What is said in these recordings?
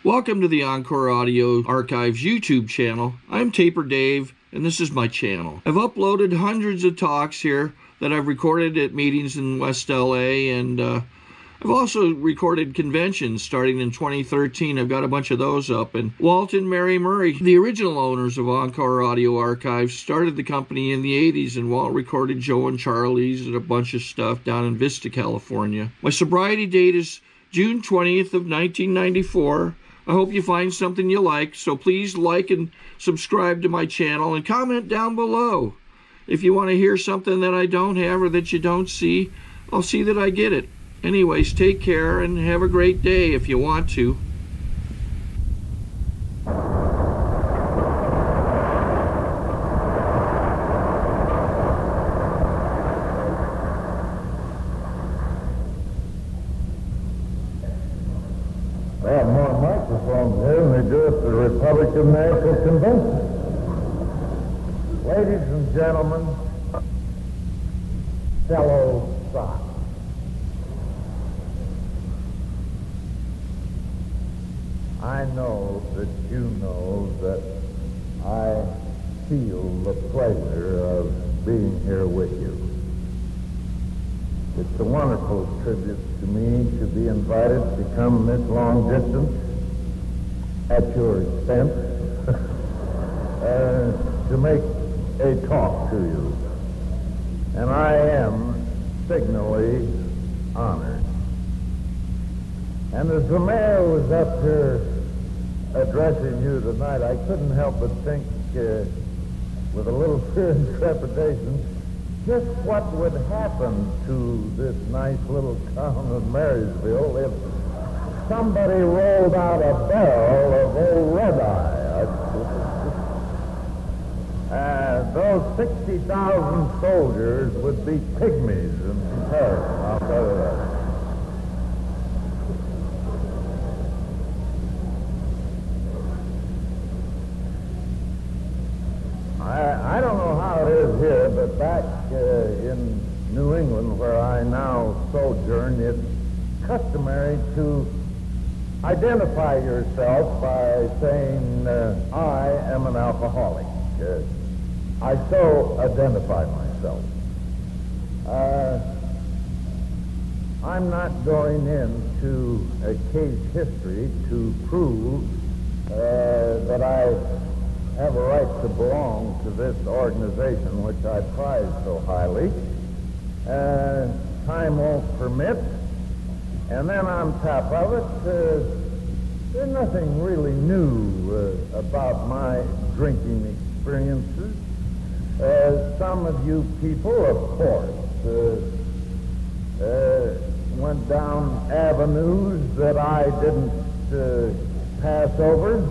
Welcome to the Encore Audio Archives YouTube channel. I'm Taper Dave, and this is my channel. I've uploaded hundreds of talks here that I've recorded at meetings in West LA, and I've also recorded conventions starting in 2013. I've got a bunch of those up. And Walt and Mary Murray, the original owners of Encore Audio Archives, started the company in the 80s, and Walt recorded Joe and Charlie's and a bunch of stuff down in Vista, California. My sobriety date is June 20th of 1994. I hope you find something you like, so please like and subscribe to my channel and comment down below. If you want to hear something that I don't have or that you don't see, I'll see that I get it. Anyways, take care and have a great day if you want to. They have more microphones here than they do at the Republican National Convention. Ladies and gentlemen, fellow Sox, I know that you know that I feel the pleasure of being here with you. It's a wonderful tribute to me to be invited to come this long distance at your expense to make a talk to you. And I am signally honored. And as the mayor was up here addressing you tonight, I couldn't help but think with a little fear and trepidation just what would happen to this nice little town of Marysville if somebody rolled out a barrel of old Red-Eye. Those 60,000 soldiers would be pygmies in comparison, I'll tell you that. I don't know how it is here, but back in New England, where I now sojourn, it's customary to identify yourself by saying, I am an alcoholic. I so identify myself. I'm not going into a case history to prove that I have a right to belong to this organization, which I prize so highly. Time won't permit. And then on top of it, there's nothing really new about my drinking experiences. Some of you people, of course, went down avenues that I didn't pass over.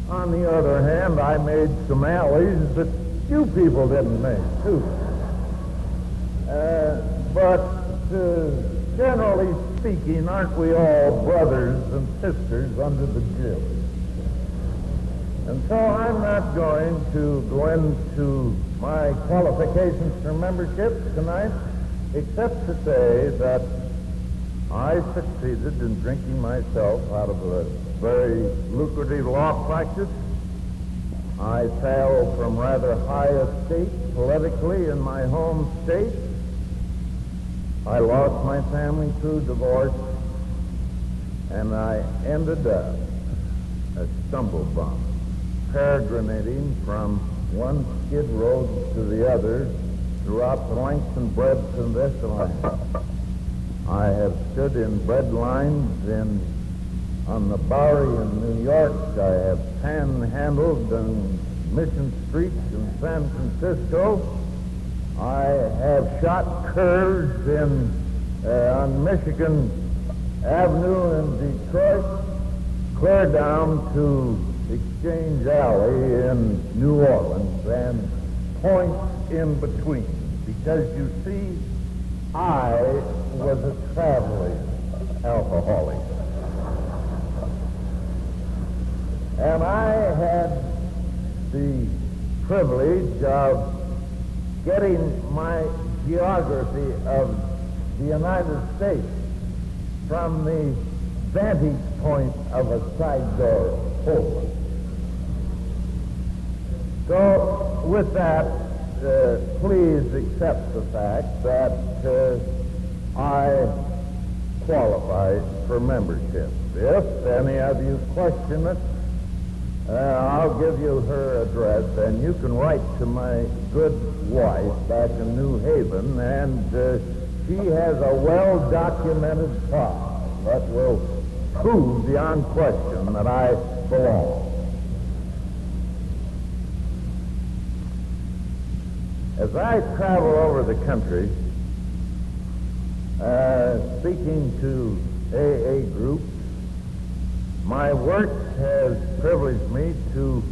On the other hand, I made some alleys that you people didn't make, too. But generally speaking, aren't we all brothers and sisters under the jib? And so I'm not going to go into my qualifications for membership tonight, except to say that I succeeded in drinking myself out of a very lucrative law practice. I fell from rather high estate politically in my home state. I lost my family through divorce, and I ended up a stumble bum, peregrinating from one skid road to the other throughout the length and breadth of this land. I have stood in bread lines on the Bowery in New York. I have panhandled on Mission Street in San Francisco. I have shot curves on Michigan Avenue in Detroit, clear down to Exchange Alley in New Orleans, and points in between. Because you see, I was a traveling alcoholic. And I had the privilege of getting my geography of the United States from the vantage point of a side door open. So, with that, please accept the fact that I qualify for membership. If any of you question it, I'll give you her address, and you can write to my good wife back in New Haven, and she has a well-documented file that will prove beyond question that I belong. As I travel over the country, speaking to AA groups, my work has privileged me to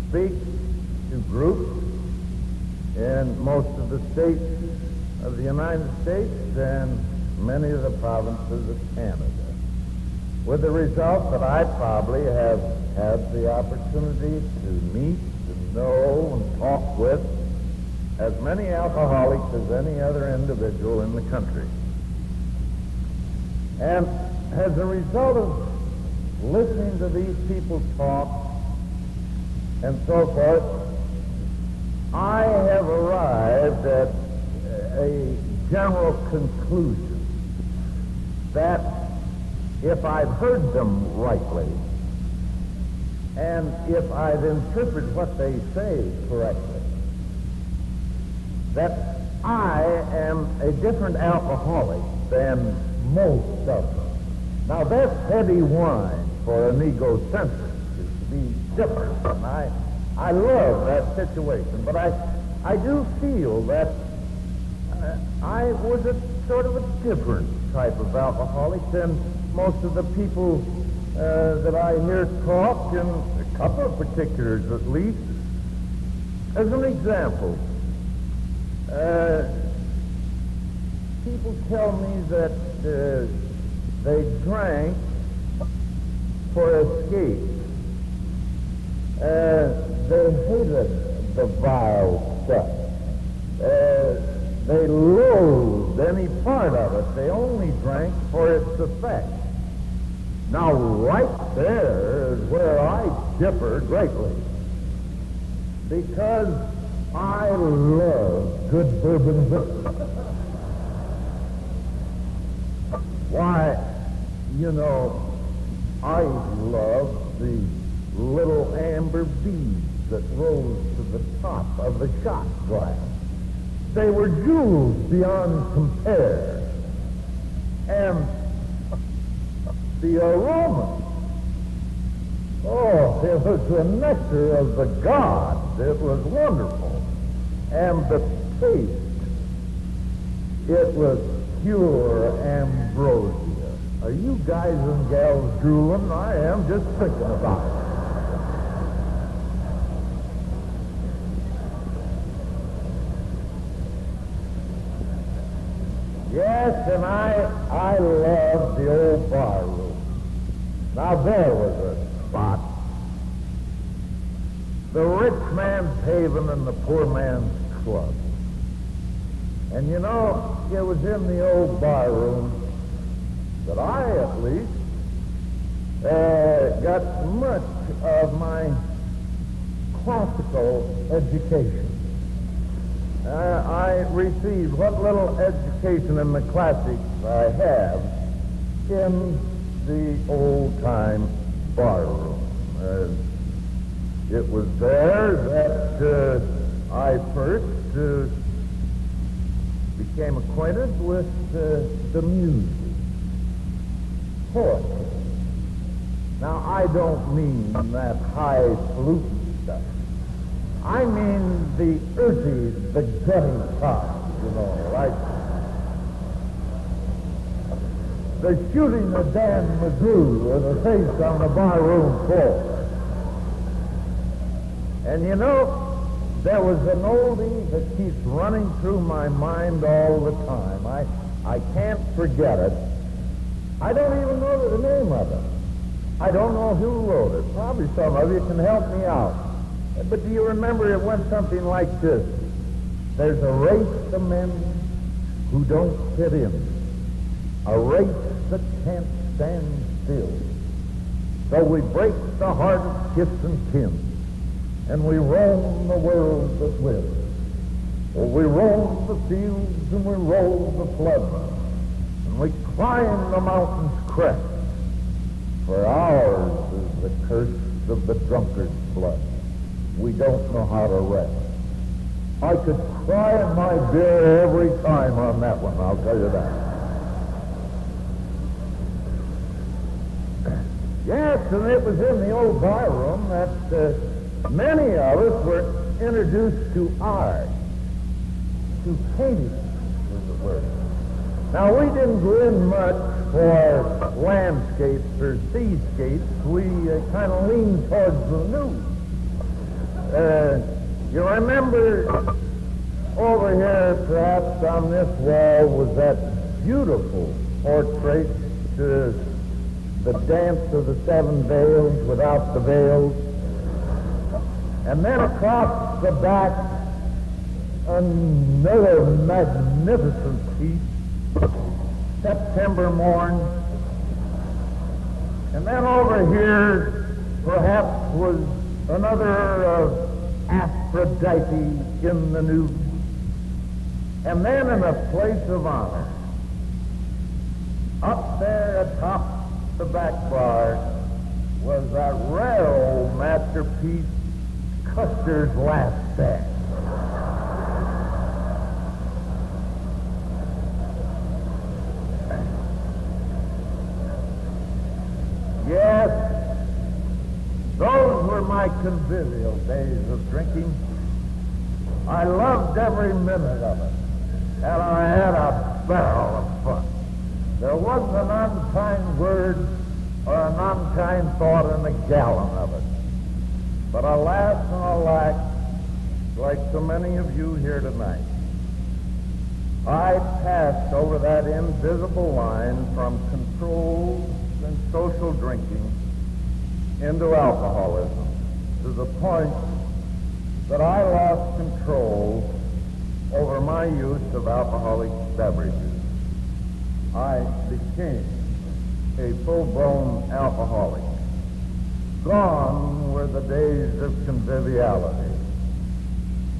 speak to groups in most of the states of the United States and many of the provinces of Canada, with the result that I probably have had the opportunity to meet and know and talk with as many alcoholics as any other individual in the country. And as a result of listening to these people talk and so forth, I have arrived at a general conclusion that if I've heard them rightly, and if I've interpreted what they say correctly, that I am a different alcoholic than most of them. Now that's heady wine for an egocentric, to be different, and I love that situation, but I do feel that I was a sort of a different type of alcoholic than most of the people that I hear talk, in a couple of particulars at least. As an example, people tell me that they drank for escape. They hated the vile stuff. They loathed any part of it. They only drank for its effect. Now, right there is where I differ greatly, because I love good bourbon whiskey. Why, you know, I love the little amber beads that rose to the top of the shot glass. They were jewels beyond compare. And the aroma, oh, it was the nectar of the gods. It was wonderful. And the taste, it was pure ambrosia. Are you guys and gals drooling? I am, just thinking about it. Yes, and I love the old bar room. Now there was a spot. The rich man's haven and the poor man's club. And you know, it was in the old bar room that I, at least, got much of my classical education. I received what little education in the classics I have in the old-time bar room. It was there that I first became acquainted with the music, poetry. Now, I don't mean that highfalutin stuff. I mean the earthy, the gutty kind, you know, like the shooting of Dan McGrew with a face on the barroom floor. And you know, there was an oldie that keeps running through my mind all the time. I can't forget it. I don't even know the name of it. I don't know who wrote it. Probably some of you can help me out. But do you remember it went something like this? There's a race of men who don't fit in. A race that can't stand still. So we break the heart of kith and kin, and we roam the world that lives. Oh, we roam the fields and we roll the floods, and we climb the mountain's crest, for ours is the curse of the drunkard's blood. We don't know how to rest. I could cry in my beer every time on that one, I'll tell you that. Yes, and it was in the old barroom that many of us were introduced to art, to painting, as it were. Now, we didn't go in much for landscapes or seascapes. We kind of leaned towards the nude. You remember over here, perhaps on this wall, was that beautiful portrait, the dance of the seven veils without the veils. And then across the back, another magnificent piece, September Morn. And then over here, perhaps, was another Aphrodite in the nude. And then in a place of honor, up there atop the back bar, was that rare old masterpiece, Custer's Last Dance. Yes, those were my convivial days of drinking. I loved every minute of it, and I had a barrel of fun. There wasn't an unkind word or an unkind thought in a gallon of it. But alas and alack, like so many of you here tonight, I passed over that invisible line from controlled and social drinking into alcoholism, to the point that I lost control over my use of alcoholic beverages. I became a full-blown alcoholic. Gone were the days of conviviality.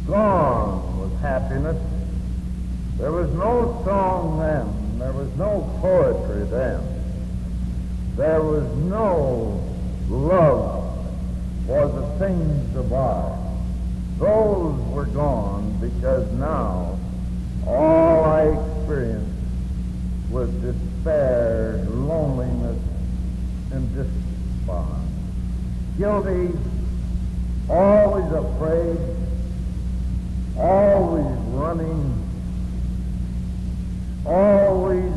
Gone was happiness. There was no song then. There was no poetry then. There was no love for the things of art. Those were gone, because now all I experienced was despair, loneliness, and despond. Guilty, always afraid, always running, always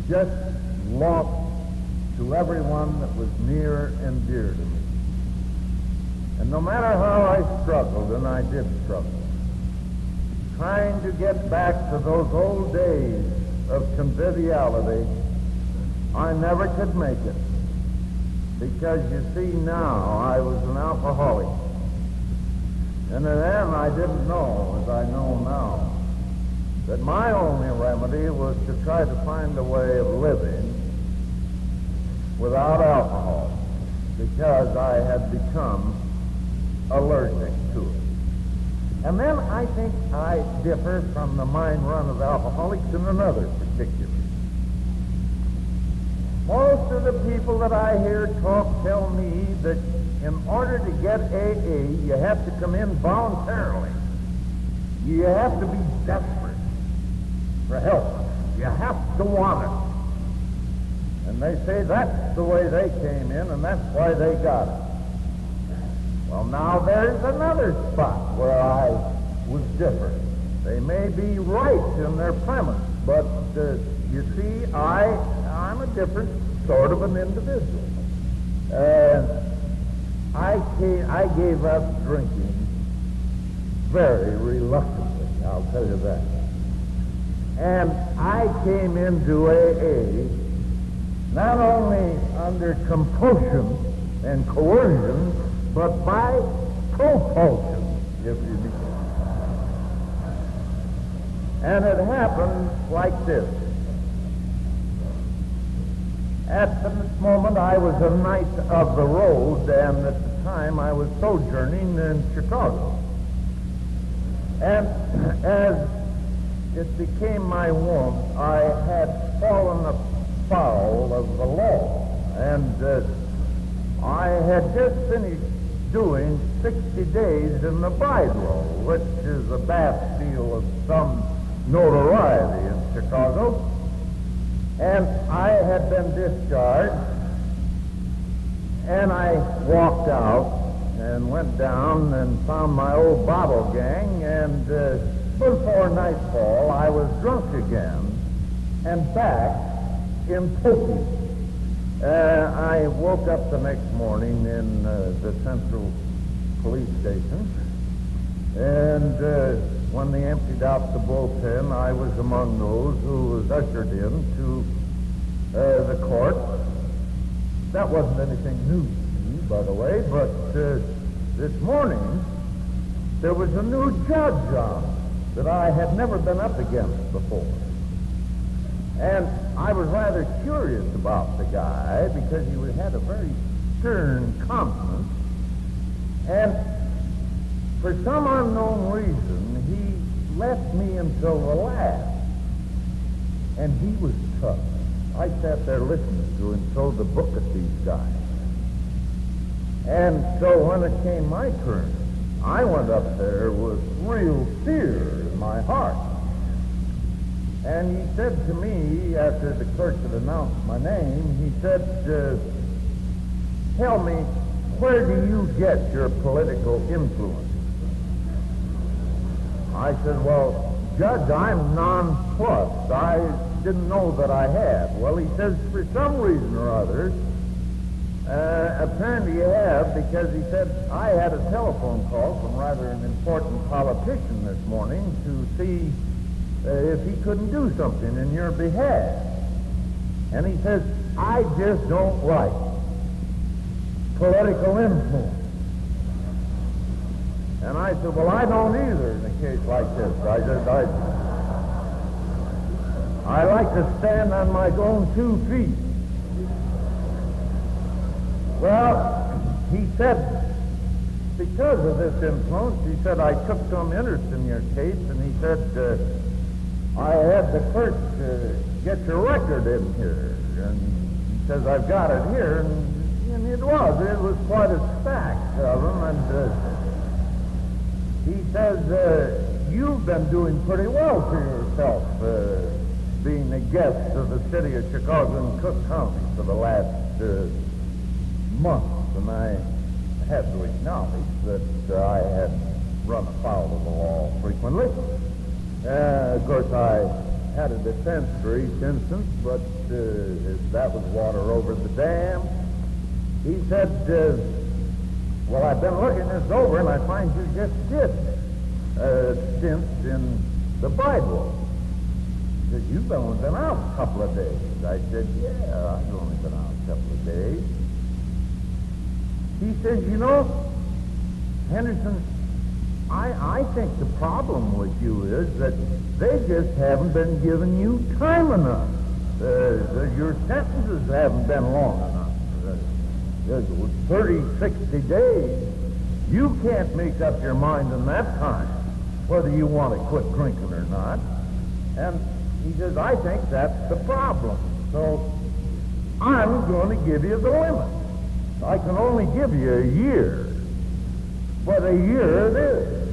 just lost to everyone that was near and dear to me. And no matter how I struggled, and I did struggle, trying to get back to those old days of conviviality, I never could make it. Because you see, now I was an alcoholic. And then I didn't know, as I know now, that my only remedy was to try to find a way of living without alcohol, because I had become allergic to it. And then I think I differ from the mind run of alcoholics in another particular. Most of the people that I hear talk tell me that in order to get AA, you have to come in voluntarily. You have to be desperate for help. You have to want it. And they say that's the way they came in, and that's why they got it. Well, now there's another spot where I was different. They may be right in their premise, but you see, I'm a different sort of an individual. I gave up drinking very reluctantly, I'll tell you that. And I came into AA not only under compulsion and coercion, but by propulsion, if you need. And it happened like this. At this moment, I was a knight of the road, and at the time I was sojourning in Chicago. And as it became my wont, I had fallen afoul of the law, and I had just finished doing 60 days in the bridewell, which is a Bastille of some notoriety in Chicago. And I had been discharged, and I walked out and went down and found my old bottle gang, and before nightfall I was drunk again and back in Pokey. I woke up the next morning in the Central Police Station, and when they emptied out the bullpen, I was among those who was ushered in to the court. That wasn't anything new to me, by the way, but this morning there was a new judge on that I had never been up against before. And I was rather curious about the guy because he had a very stern countenance, and for some unknown reason, he left me until the last. And he was tough. I sat there listening to him throw the book at these guys. And so when it came my turn, I went up there with real fear in my heart. And he said to me, after the clerk had announced my name, he said, tell me, where do you get your political influence? I said, well, Judge, I'm nonplussed. I didn't know that I had. Well, he says, for some reason or other, apparently you have, because he said, I had a telephone call from rather an important politician this morning to see if he couldn't do something in your behalf. And he says, I just don't like political influence. And I said, well, I don't either in a case like this. I said, I like to stand on my own 2 feet. Well, he said, because of this influence, he said, I took some interest in your case, and he said, I had the clerk get your record in here. And he says, I've got it here, and it was quite a stack of them, and he says, you've been doing pretty well for yourself, being a guest of the city of Chicago and Cook County for the last month. And I have to acknowledge that I had run afoul of the law frequently. Of course, I had a defense for each instance, but that was water over the dam. He said, well, I've been looking this over, and I find you just did stint in the bridewell. He said, you've only been out a couple of days. I said, yeah, I've only been out a couple of days. He says, you know, Henderson, I think the problem with you is that they just haven't been giving you time enough. Your sentences haven't been long enough. 30, 60 days. You can't make up your mind in that time whether you want to quit drinking or not. And he says, I think that's the problem. So I'm going to give you the limit. I can only give you a year. But a year it is.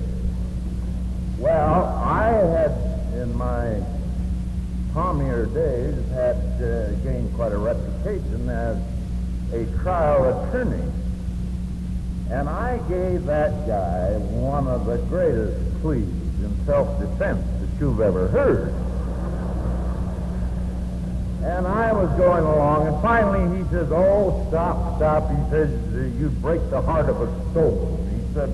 Well, I had, in my palmier days, had gained quite a reputation as a trial attorney. And I gave that guy one of the greatest pleas in self-defense that you've ever heard. And I was going along, and finally he says, oh, stop. He says, you'd break the heart of a stone. He said,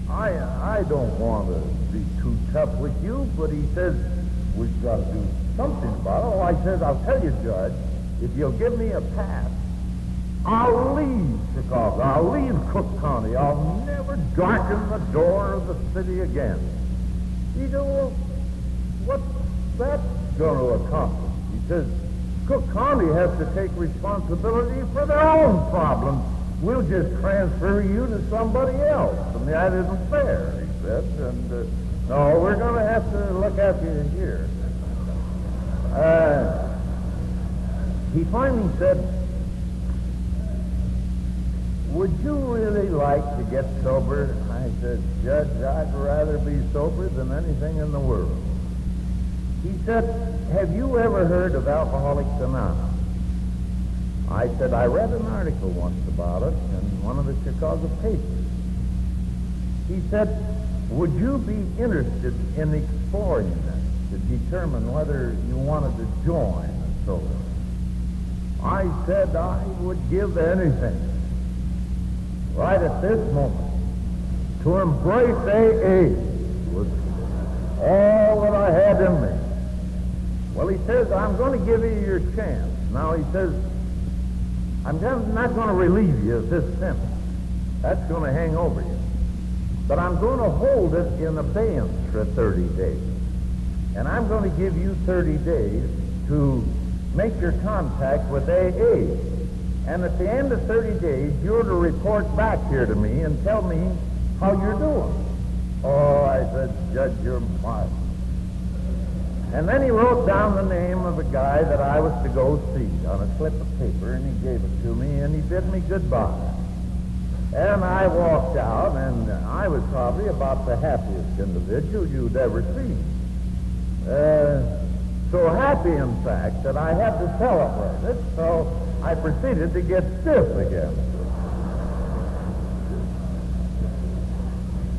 I don't want to be too tough with you, but he says, we've got to do something about it. Oh, I said, I'll tell you, Judge, if you'll give me a pass, I'll leave Chicago. I'll leave Cook County. I'll never darken the door of the city again. He said, well, what's that going to accomplish? He says, Cook County has to take responsibility for their own problems. We'll just transfer you to somebody else. And that isn't fair, he said. And no, we're going to have to look after you here. He finally said, would you really like to get sober? I said, Judge, I'd rather be sober than anything in the world. He said, have you ever heard of Alcoholics Anonymous? I said, I read an article once about it in one of the Chicago papers. He said, would you be interested in exploring this to determine whether you wanted to join a sober? I said I would give anything, right at this moment, to embrace AA with all that I had in me. Well, he says, I'm going to give you your chance. Now, he says, I'm not going to relieve you of this sentence. That's going to hang over you. But I'm going to hold it in abeyance for 30 days. And I'm going to give you 30 days to make your contact with AA. And at the end of 30 days, you're to report back here to me and tell me how you're doing. Oh, I said, Judge, you're fine. And then he wrote down the name of a guy that I was to go see on a slip of paper, and he gave it to me, and he bid me goodbye. And I walked out, and I was probably about the happiest individual you'd ever seen. So happy, in fact, that I had to celebrate it, so I proceeded to get stiff again.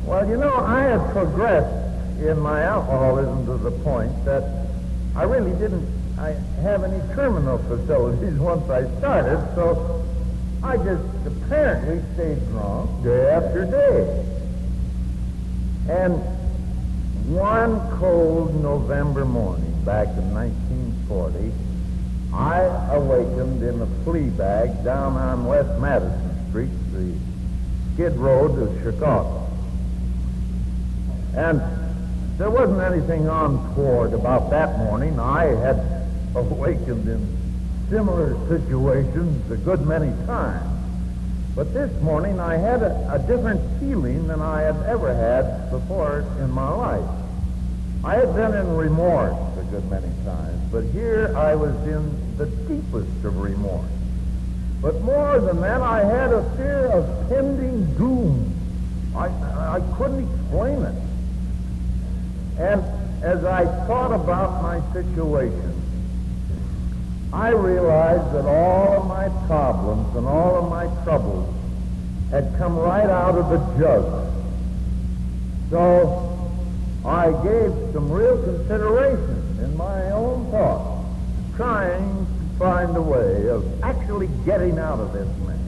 Well, you know, I had progressed in my alcoholism to the point that I really didn't have any terminal facilities once I started, so I just apparently stayed drunk day after day. And one cold November morning back in 1940, I awakened in a flea bag down on West Madison Street, the Skid Road of Chicago. And there wasn't anything untoward about that morning. I had awakened in similar situations a good many times. But this morning I had a different feeling than I had ever had before in my life. I had been in remorse a good many times, but here I was in the deepest of remorse. But more than that, I had a fear of pending doom. I couldn't explain it. And as I thought about my situation, I realized that all of my problems and all of my troubles had come right out of the jug. So I gave some real consideration in my own thoughts, trying to find a way of actually getting out of this mess.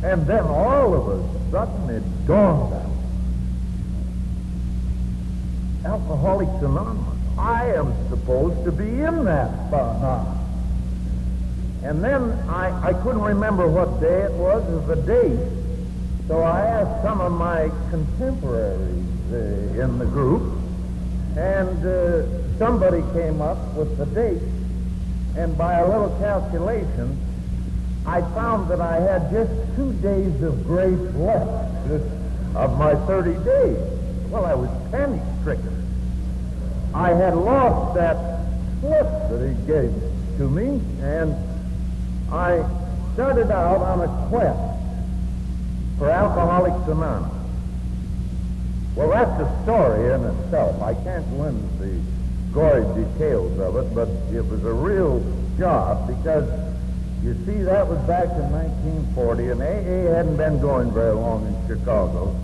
And then all of a sudden it dawned on me. Alcoholics Anonymous. I am supposed to be in that Anonymous. And then I couldn't remember what day it was or the date, so I asked some of my contemporaries in the group, and somebody came up with the date, and by a little calculation, I found that I had just 2 days of grace left of my 30 days. Well, I was panic-stricken. I had lost that slip that he gave to me, and I started out on a quest for Alcoholics Anonymous. Well, that's a story in itself. I can't go into the gory details of it, but it was a real job because, you see, that was back in 1940, and AA hadn't been going very long in Chicago.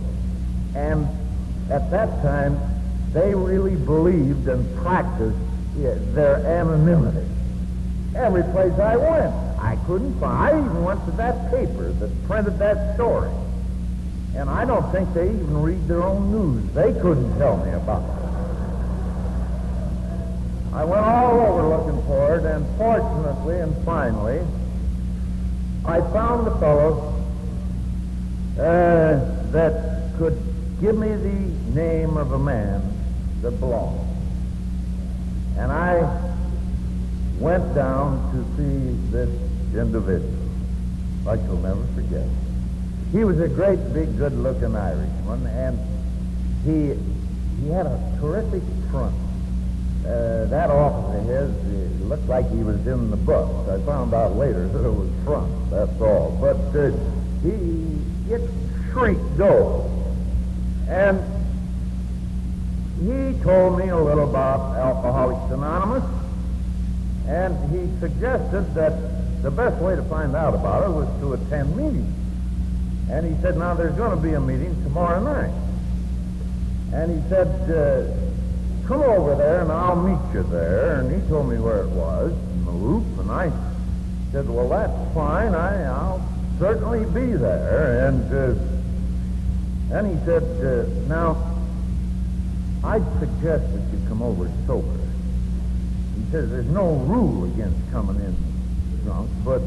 And at that time, they really believed and practiced their anonymity. Every place I went, I couldn't find. I even went to that paper that printed that story. And I don't think they even read their own news. They couldn't tell me about it. I went all over looking for it, and fortunately and finally, I found a fellow that could give me the name of a man that belonged. And I went down to see this individual. I shall never forget. He was a great, big, good-looking Irishman, and he had a terrific front. That office of his, it looked like he was in the books. I found out later that it was front, that's all. But it shrieked go. And he told me a little about Alcoholics Anonymous, and he suggested that the best way to find out about it was to attend meetings. And he said, now there's going to be a meeting tomorrow night. And he said, come over there and I'll meet you there. And he told me where it was, in the Loop, and I said, well, that's fine. I'll certainly be there. And he said, now, I'd suggest that you come over sober. He says there's no rule against coming in drunk, but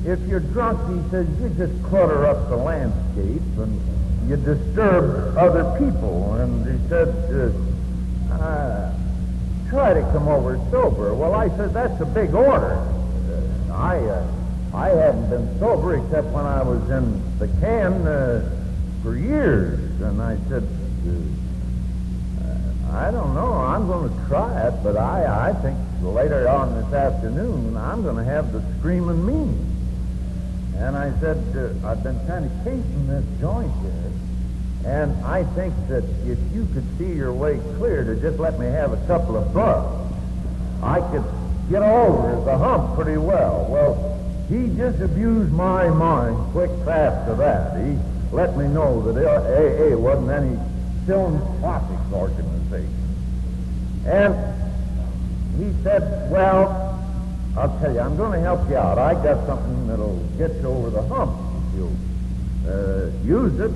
if you're drunk, he says, you just clutter up the landscape and you disturb other people. And he said, try to come over sober. Well, I said, that's a big order. I hadn't been sober except when I was in the can for years. And I said, I don't know, I'm going to try it, but I think later on this afternoon I'm going to have the screaming mean. And I said, I've been kind of casing this joint here, and I think that if you could see your way clear to just let me have a couple of bucks, I could get over the hump pretty well. Well, he just abused my mind quick fast to that. He let me know that AA wasn't any philanthropic organization. And he said, well, I'll tell you, I'm going to help you out. I got something that'll get you over the hump if you'll use it.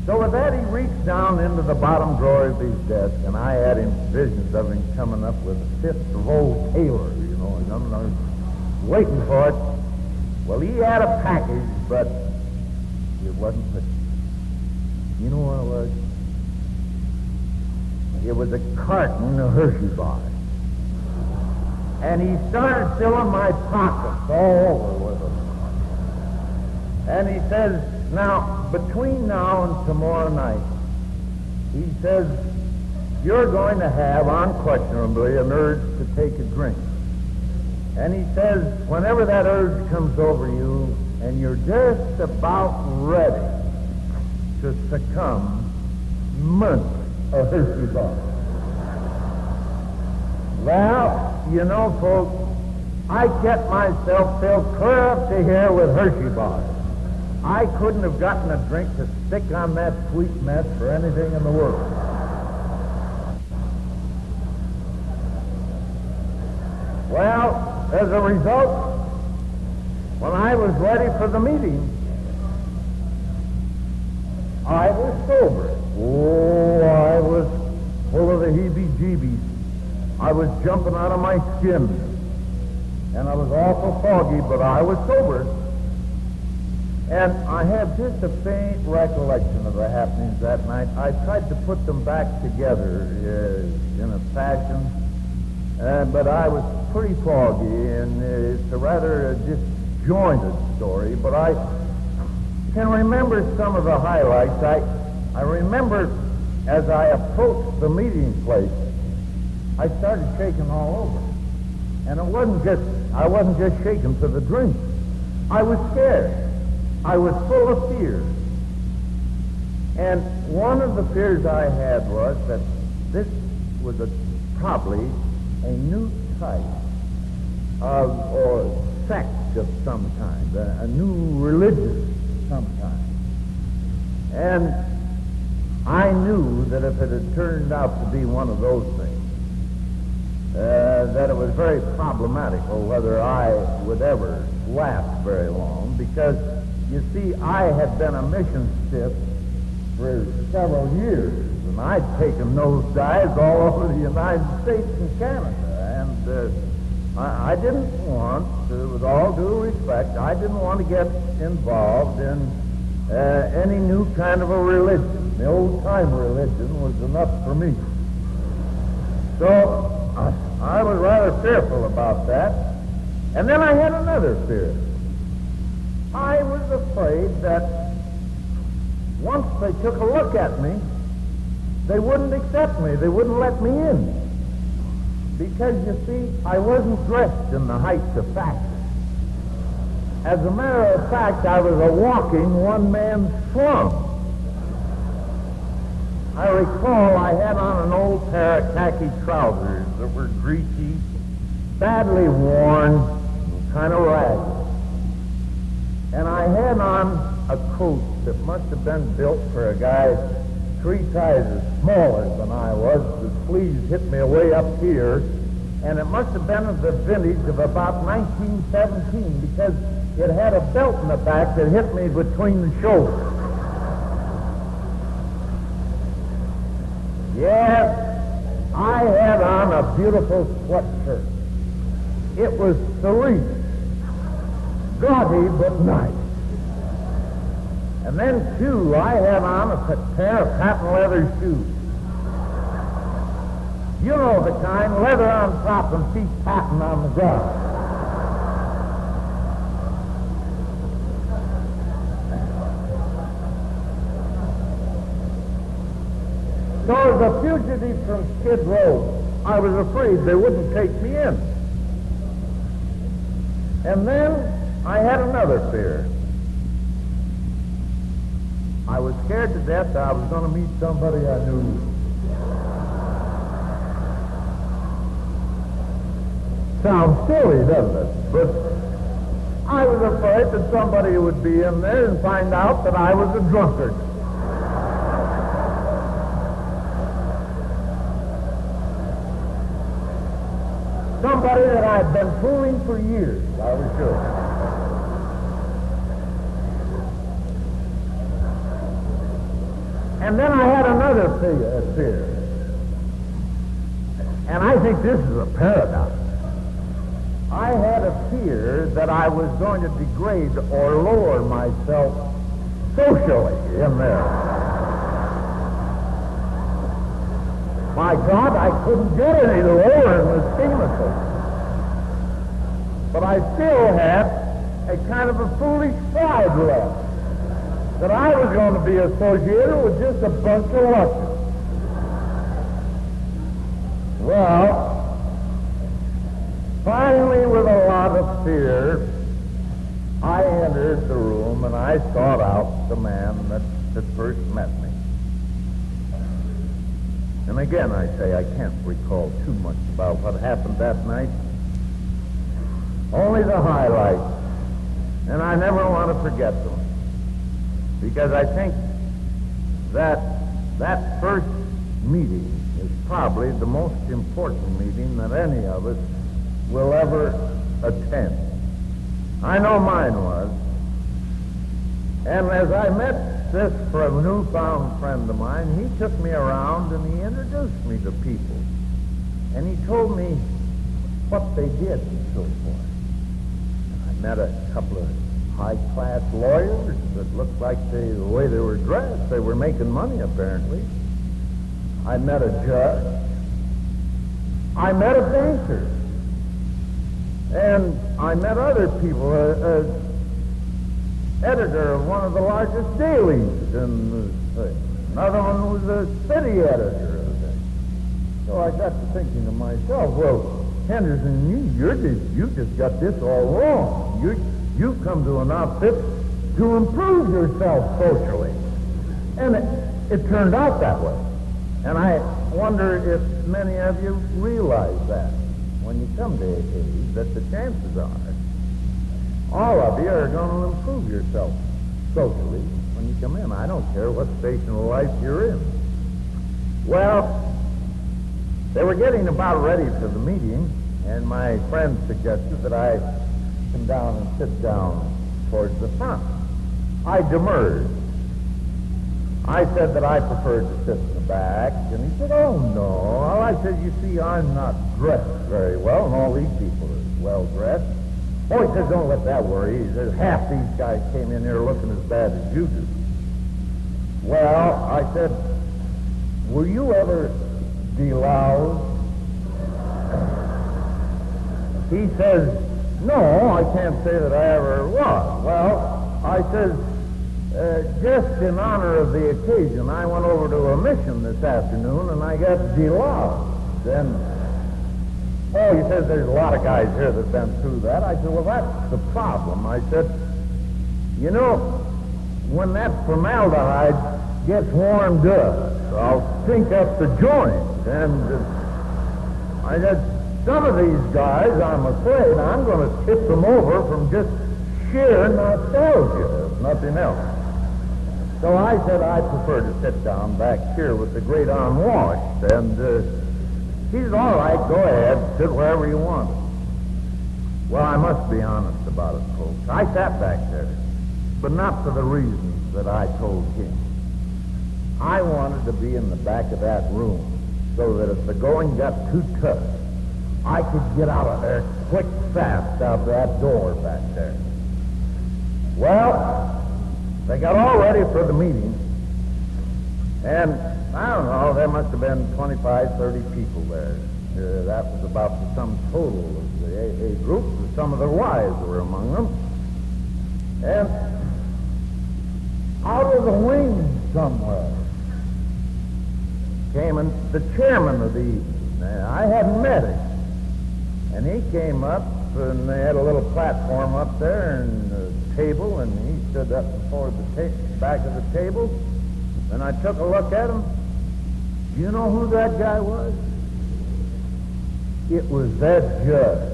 So with that, he reached down into the bottom drawer of his desk, and I had him visions of him coming up with a fifth of old Taylor, you know, and I was waiting for it. Well, he had a package, but it wasn't pretty. You know what it was? It was a carton of Hershey bars. And he started filling my pockets all over with them. And he says, now, between now and tomorrow night, he says, you're going to have, unquestionably, an urge to take a drink. And he says, whenever that urge comes over you, and you're just about ready to succumb, munch a Hershey bar. Well, you know, folks, I kept myself filled clear up to here with Hershey bars. I couldn't have gotten a drink to stick on that sweet mess for anything in the world. Well, as a result, when I was ready for the meeting, I was sober. Oh, I was full of the heebie-jeebies. I was jumping out of my skin. And I was awful foggy, but I was sober. And I have just a faint recollection of the happenings that night. I tried to put them back together in a fashion, but I was pretty foggy, and it's a rather disjointed story, but I can remember some of the highlights. I remember as I approached the meeting place, I started shaking all over. And I wasn't just shaking for the drink. I was scared. I was full of fear. And one of the fears I had was that this was probably a new type of, or sect of some kind, a new religion of some kind. And I knew that if it had turned out to be one of those things, that it was very problematical whether I would ever last very long, because, you see, I had been a mission stiff for several years, and I'd taken nosedives all over the United States and Canada, and I didn't want, with all due respect, I didn't want to get involved in any new kind of a religion. The old-time religion was enough for me. So I was rather fearful about that. And then I had another fear. I was afraid that once they took a look at me, they wouldn't accept me. They wouldn't let me in. Because, you see, I wasn't dressed in the heights of fashion. As a matter of fact, I was a walking one-man slum. I recall I had on an old pair of khaki trousers that were greasy, badly worn, and kind of ragged. And I had on a coat that must have been built for a guy 3 sizes smaller than I was. The sleeves hit me way up here, and it must have been of the vintage of about 1917 because it had a belt in the back that hit me between the shoulders. Yes, I had on a beautiful sweatshirt. It was serene, gaudy but nice. And then, too, I had on a pair of patent leather shoes. You know the kind, leather on top and feet patent on the ground. So as a fugitive from Skid Row, I was afraid they wouldn't take me in. And then I had another fear. I was scared to death that I was going to meet somebody I knew. Sounds silly, doesn't it? But I was afraid that somebody would be in there and find out that I was a drunkard. Somebody that I'd been fooling for years, I was sure. And then I had another fear. And I think this is a paradox. I had a fear that I was going to degrade or lower myself socially in there. My God, I couldn't get any lower in the scheme of things. But I still had a kind of a foolish pride left, that I was going to be associated with just a bunch of lushes. Well, finally, with a lot of fear, I entered the room and I sought out the man that first met me. And again, I say I can't recall too much about what happened that night. Only the highlights. And I never want to forget them. Because I think that first meeting is probably the most important meeting that any of us will ever attend. I know mine was. And as I met this newfound friend of mine, he took me around and he introduced me to people. And he told me what they did and so forth. And I met a couple of high-class lawyers that looked like the way they were dressed. They were making money, apparently. I met a judge. I met a banker. And I met other people, an editor of one of the largest dailies, and another one was a city editor of it. So I got to thinking to myself, well, Henderson, you just got this all wrong. You've come to an outfit to improve yourself socially. And it turned out that way. And I wonder if many of you realize that when you come to AA, that the chances are all of you are going to improve yourself socially when you come in. I don't care what station of life you're in. Well, they were getting about ready for the meeting, and my friend suggested that I come down and sit down towards the front. I demurred. I said that I preferred to sit in the back, and he said, oh, no. Well, I said, you see, I'm not dressed very well, and all these people are well dressed. Oh, he said, don't let that worry. He said, half these guys came in here looking as bad as you do. Well, I said, were you ever deloused? He says, no, I can't say that I ever was. Well, I says, just in honor of the occasion, I went over to a mission this afternoon and I got deloused. And, oh, he says, there's a lot of guys here that have been through that. I said, well, that's the problem. I said, you know, when that formaldehyde gets warmed up, I'll stink up the joint. And I said, some of these guys, I'm afraid, I'm going to tip them over from just sheer nostalgia, if nothing else. So I said I prefer to sit down back here with the great unwashed. And he said, all right, go ahead, sit wherever you want. Well, I must be honest about it, folks. I sat back there, but not for the reasons that I told him. I wanted to be in the back of that room so that if the going got too tough, I could get out of there quick, fast out that door back there. Well, they got all ready for the meeting, and I don't know, there must have been 25, 30 people there. That was about the sum total of the AA group, and some of their wives were among them. And out of the wings somewhere came the chairman of the evening. I hadn't met him. And he came up, and they had a little platform up there and a table, and he stood up before the back of the table. And I took a look at him. Do you know who that guy was? It was that judge.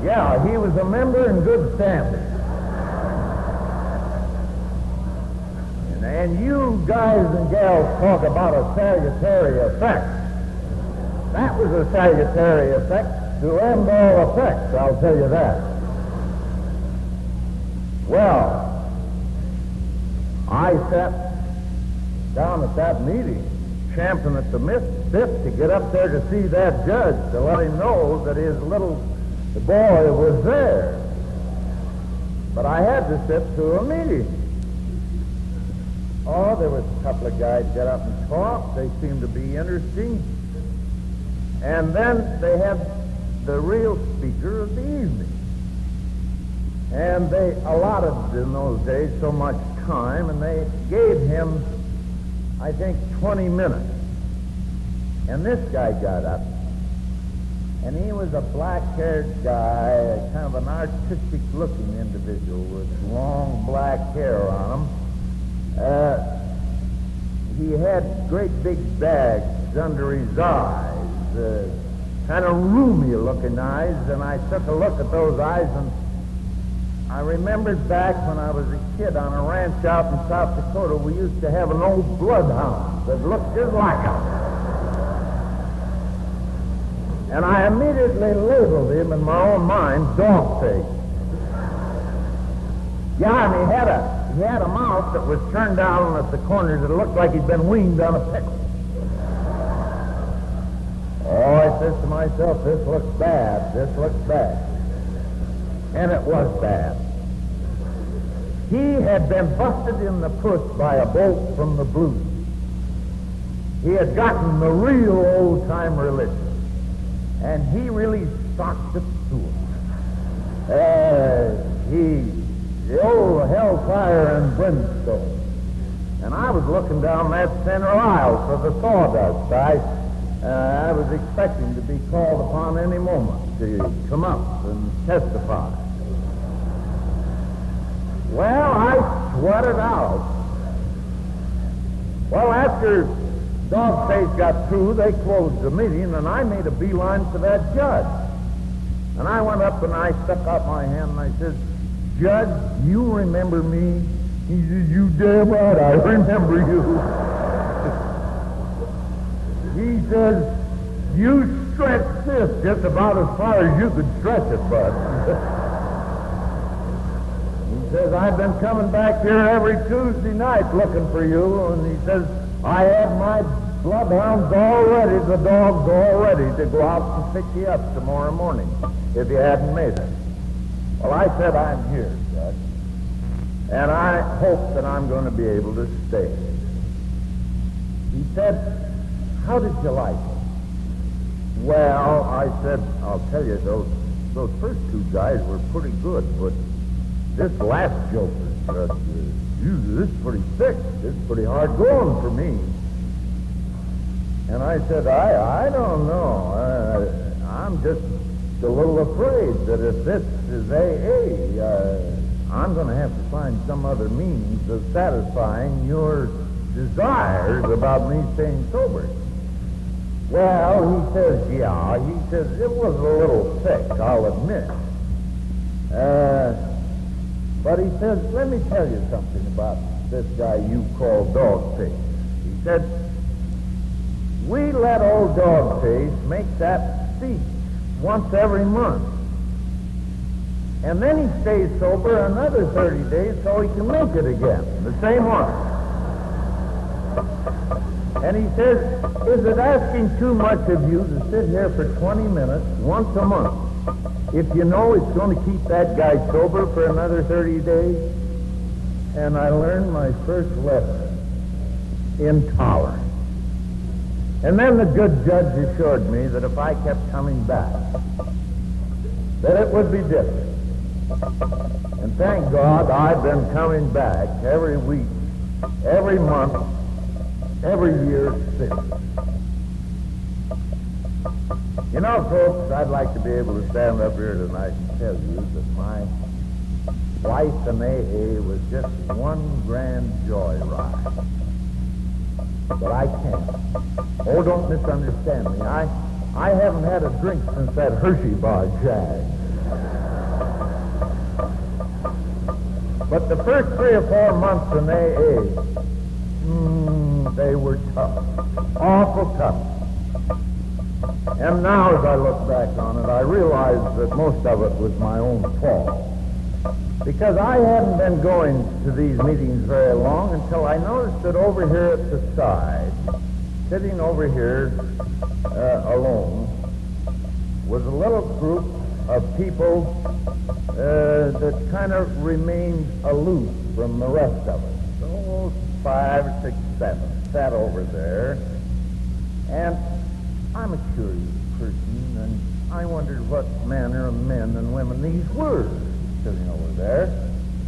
Yeah, he was a member in good standing. And you guys and gals talk about a salutary effect. That was a salutary effect to end all effects, I'll tell you that. Well, I sat down at that meeting, champing at the bit to get up there to see that judge, to let him know that his little boy was there. But I had to sit through a meeting. Oh, there was a couple of guys got up and talked. They seemed to be interesting. And then they had the real speaker of the evening. And they allotted in those days so much time, and they gave him, I think, 20 minutes. And this guy got up, and he was a black-haired guy, kind of an artistic-looking individual with long black hair on him. He had great big bags under his eyes, kind of roomy-looking eyes, and I took a look at those eyes, and I remembered back when I was a kid on a ranch out in South Dakota, we used to have an old bloodhound that looked just like him. And I immediately labeled him in my own mind, Dog Face. Yeah, and he had a mouth that was turned down at the corners that looked like he'd been weaned on a pickle. Oh, I said to myself, this looks bad, this looks bad. And it was bad. He had been busted in the puss by a bolt from the blues. He had gotten the real old-time religion, and he really socked it to him. The old hellfire and brimstone. And I was looking down that center aisle for the sawdust. I was expecting to be called upon any moment to come up and testify. Well, I sweated out. Well, after Dogface got through, they closed the meeting, and I made a beeline for that judge. And I went up and I stuck out my hand and I said, Judge, you remember me? He said, you damn right, I remember you. He says, you stretched this just about as far as you could stretch it, bud. He says, I've been coming back here every Tuesday night looking for you, and he says, I had my bloodhounds all ready, the dogs all ready to go out and pick you up tomorrow morning if you hadn't made it. Well, I said, I'm here, Judge. and I hope that I'm going to be able to stay. He said, how did you like it? Well, I said, I'll tell you, those first two guys were pretty good, but this last joker said, this is pretty thick. This is pretty hard going for me. And I said, I don't know. I'm just a little afraid that if this is AA, I'm going to have to find some other means of satisfying your desires about me staying sober. Well, he says, yeah. He says, it was a little thick, I'll admit. But he says, let me tell you something about this guy you call Dogface. He said, we let old Dogface make that speech once every month. And then he stays sober another 30 days so he can make it again, the same one. And he says, is it asking too much of you to sit here for 20 minutes once a month if you know it's going to keep that guy sober for another 30 days? And I learned my first lesson in tolerance. And then the good judge assured me that if I kept coming back, that it would be different. And thank God I've been coming back every week, every month, every year since. You know, folks, I'd like to be able to stand up here tonight and tell you that my life in AA was just one grand joyride. But I can't. Oh, don't misunderstand me. I haven't had a drink since that Hershey bar jag. But the first 3 or 4 months in AA, they were tough. Awful tough. And now as I look back on it, I realize that most of it was my own fault. Because I hadn't been going to these meetings very long until I noticed that over here at the side, sitting over here alone, was a little group of people that kind of remained aloof from the rest of us. So 5 or 6, 7 sat over there, and I'm a curious person, and I wondered what manner of men and women these were sitting over there.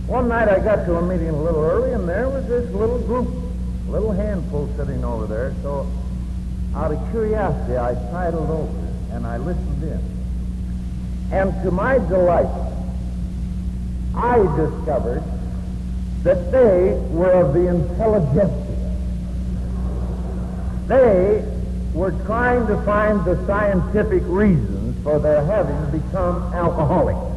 One night I got to a meeting a little early, and there was this little group, a little handful sitting over there. So out of curiosity, I sidled over and I listened in. And to my delight, I discovered that they were of the intelligentsia. They were trying to find the scientific reasons for their having become alcoholics.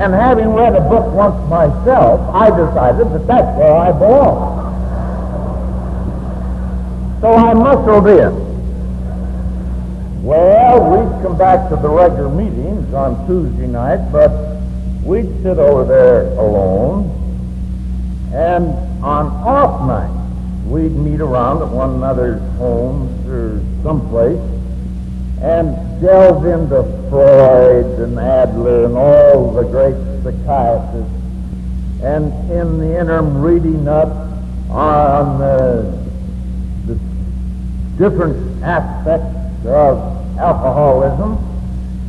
And having read a book once myself, I decided that that's where I belong. So I muscled in. Well, we'd come back to the regular meetings on Tuesday night, but we'd sit over there alone. And on off nights, we'd meet around at one another's homes or someplace and delve into Freud and Adler and all the great psychiatrists, and in the interim reading up on the different aspects of alcoholism,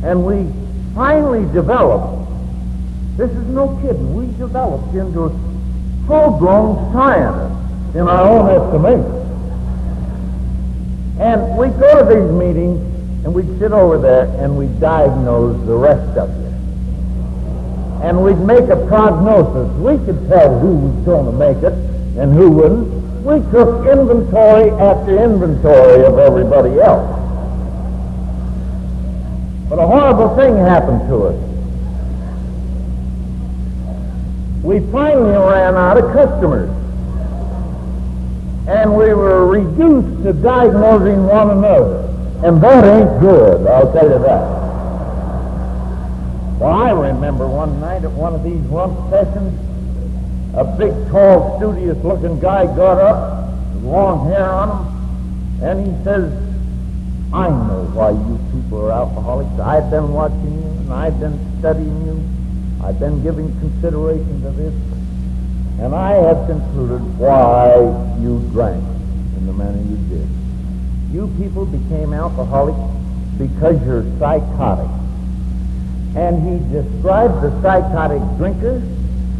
and we finally developed, this is no kidding, we developed into full-grown scientists in our own estimation. And we'd go to these meetings, and we'd sit over there, and we'd diagnose the rest of you. And we'd make a prognosis. We could tell who was going to make it and who wouldn't. We took inventory after inventory of everybody else. But a horrible thing happened to us. We finally ran out of customers. And we were reduced to diagnosing one another. And that ain't good, I'll tell you that. Well, I remember one night at one of these rump sessions, a big, tall, studious-looking guy got up with long hair on him, and he says, I know why you people are alcoholics. I've been watching you, and I've been studying you. I've been giving consideration to this, and I have concluded why you drank in the manner you did. You people became alcoholics because you're psychotic. And he described the psychotic drinker.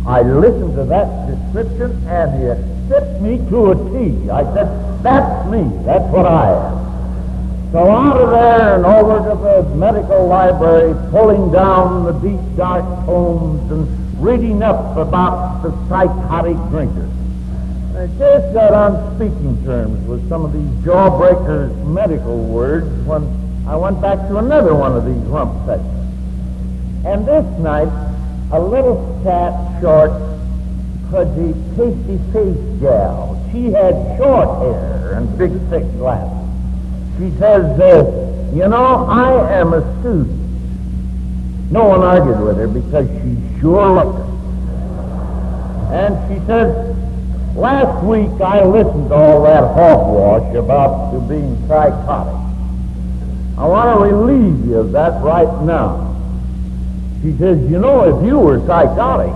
I listened to that description, and it fit me to a T. I said, that's me. That's what I am. So out of there and over to the medical library, pulling down the deep, dark tomes and reading up about the psychotic drinker. I just got on speaking terms with some of these jawbreakers medical words when I went back to another one of these rump sessions. And this night, a little fat, short, pudgy, pasty-faced gal. She had short hair and big, thick glasses. She says, you know, I am a student. No one argued with her because she sure looked it. And she says, last week I listened to all that hogwash about you being psychotic. I want to relieve you of that right now. She says, you know, if you were psychotic,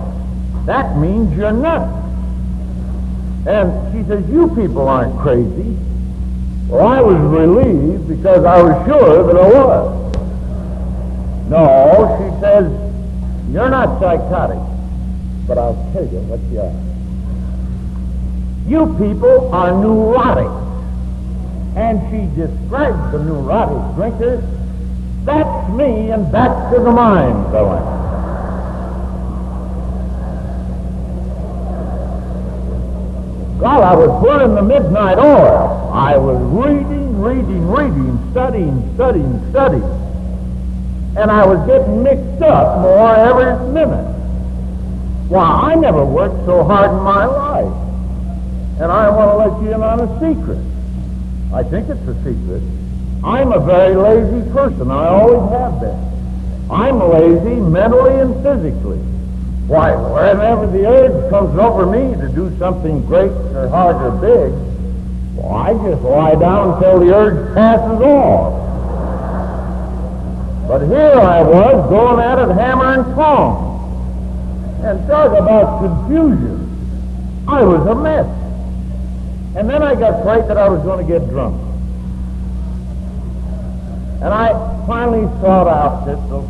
that means you're nuts. And she says, you people aren't crazy. Well, I was relieved because I was sure that I was. No, she says, you're not psychotic, but I'll tell you what you are. You people are neurotic. And she described the neurotic drinker. That's me, and that's to the mind going. God, I was burning the midnight oil. I was reading, studying. And I was getting mixed up more every minute. Why, I never worked so hard in my life. And I want to let you in on a secret. I think it's a secret. I'm a very lazy person. I always have been. I'm lazy mentally and physically. Why, whenever the urge comes over me to do something great or hard or big, well, I just lie down until the urge passes off. But here I was going at it hammer and tongs. And talk about confusion. I was a mess. And then I got afraid that I was going to get drunk. And I finally sought out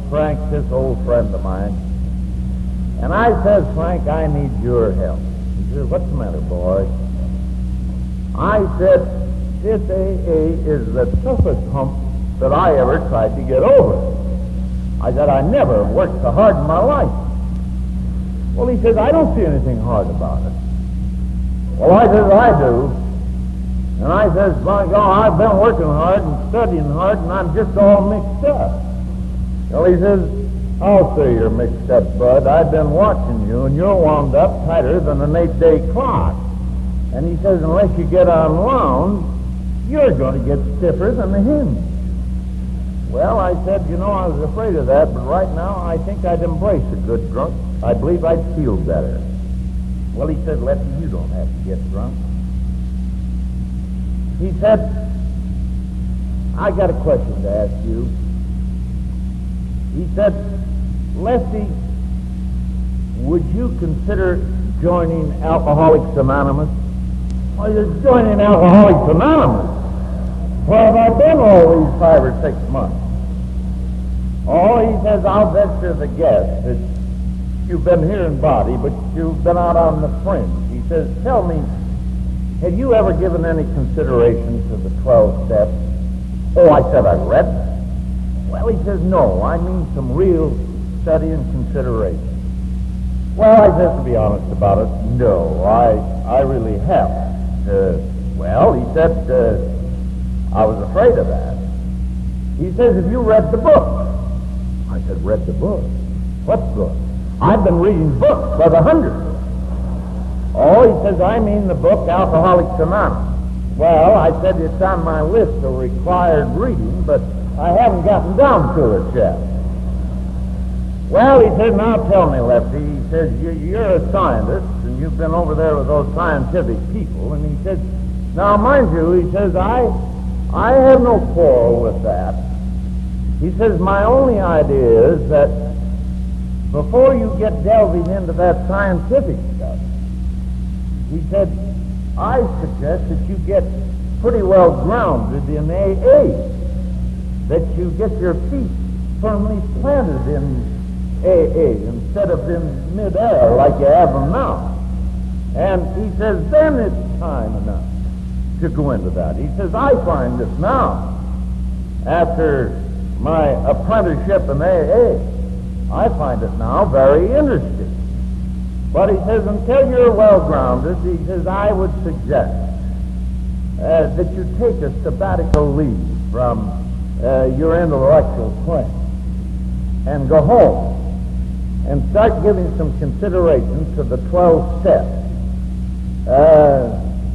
Frank, this old friend of mine. And I says, Frank, I need your help. He says, what's the matter, boy? I said, this AA is the toughest hump that I ever tried to get over. I said, I never worked so hard in my life. Well, he says, I don't see anything hard about it. Well, I says, I do. And I says, by God, I've been working hard and studying hard, and I'm just all mixed up. Well, he says, I'll say you're mixed up, Bud. I've been watching you, and you're wound up tighter than an 8-day clock. And he says, unless you get unwound, you're going to get stiffer than a hinge. Well, I said, I was afraid of that, but right now I think I'd embrace a good drunk. I believe I'd feel better. Well, he said, Lefty, you don't have to get drunk. He said, I got a question to ask you. He said, Lefty, would you consider joining Alcoholics Anonymous? Well, you're joining Alcoholics Anonymous? Well, I've been all these 5 or 6 months. Oh, he says, I'll venture the guess that you've been here in body, but you've been out on the fringe. He says, tell me, have you ever given any consideration to the 12 steps? Oh, I said, I've read them. Well, he says, no, I mean some real study and consideration. Well, I said, to be honest about it, no, I really haven't. Well, he said, I was afraid of that. He says, have you read the book? I said, read the book? What book? I've been reading books by the hundreds. Oh, he says, I mean the book Alcoholics Anonymous. Well, I said, it's on my list of required reading, but I haven't gotten down to it yet. Well, he said, now tell me, Lefty, he says, you're a scientist, and you've been over there with those scientific people, and he says, now mind you, he says, I have no quarrel with that. He says, my only idea is that before you get delving into that scientific stuff, he said, I suggest that you get pretty well grounded in AA, that you get your feet firmly planted in AA instead of in midair like you have them now. And he says, then it's time enough to go into that. He says, I find this now, after my apprenticeship in AA, I find it now very interesting. But he says, until you're well-grounded, he says, I would suggest that you take a sabbatical leave from your intellectual plane and go home and start giving some consideration to the 12 steps